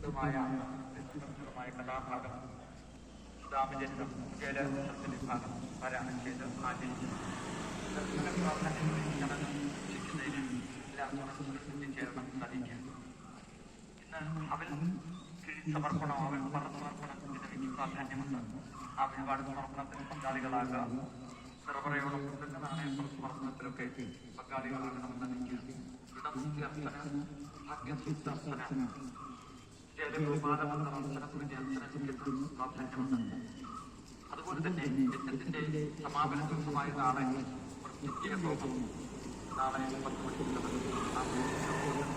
പ്രസിദ്ധമായ കഥാഭാഗം രാമചരിതം കേരളത്തിൽ വിഭാഗം പാരായണം ചെയ്ത് ആചരിക്കുന്നു. ചേരണം സാധിക്കുക. ഇന്ന് അവൻ സമർപ്പണം, അവൻ സമർപ്പണത്തിന് വലിയ പ്രാധാന്യമുണ്ട്. ആ വഴിപാട് സമർപ്പണത്തിന് പങ്കാളികളാകുക, സർവറയോടും നാണയ സമർപ്പണത്തിലൊക്കെ പങ്കാളികളാകണമെന്ന് അതുപോലെ തന്നെ യജ്ഞത്തിന്റെ സമാപന ദിവസമായ നാളെ നാളെ 10 മണിക്കുള്ള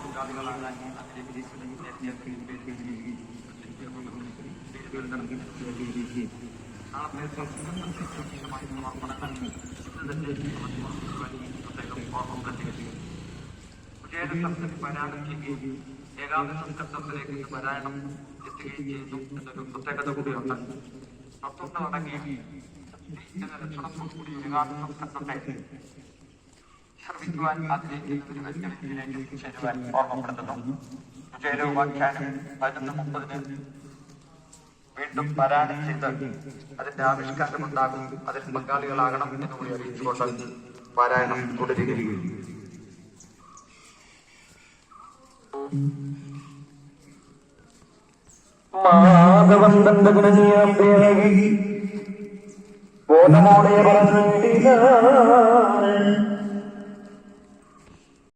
പങ്കാളികളാകാൻ ഏകാദശസ്കന്ധത്തിലേക്ക് പാരായണം എത്തുകയും ചെയ്യുന്നു എന്നൊരു പ്രത്യേകത കൂടിയുണ്ട്. അടങ്ങിയ ലക്ഷണത്തോടുകൂടി ഏകാദശസ്കന്ധത്തെ ശ്രമിക്കുവാൻ ആഗ്രഹിക്കുന്ന ഒരു വ്യക്തിയിലേക്ക് ചേരുവാൻ ഓർമ്മപ്പെടുത്തുന്നു. വിജയരോപാഖ്യാനം 11:30 വീണ്ടും പാരായണം ചെയ്ത് അതിന്റെ ആവിഷ്കാരം ഉണ്ടാകും. അതിൽ പങ്കാളികളാകണം എന്നുകൂടി അറിയിച്ചുകൊണ്ട് പാരായണം തുടരുകയും മാധവൻ തന്റെ ഗുണനീയ ബോധമോടെ പറഞ്ഞ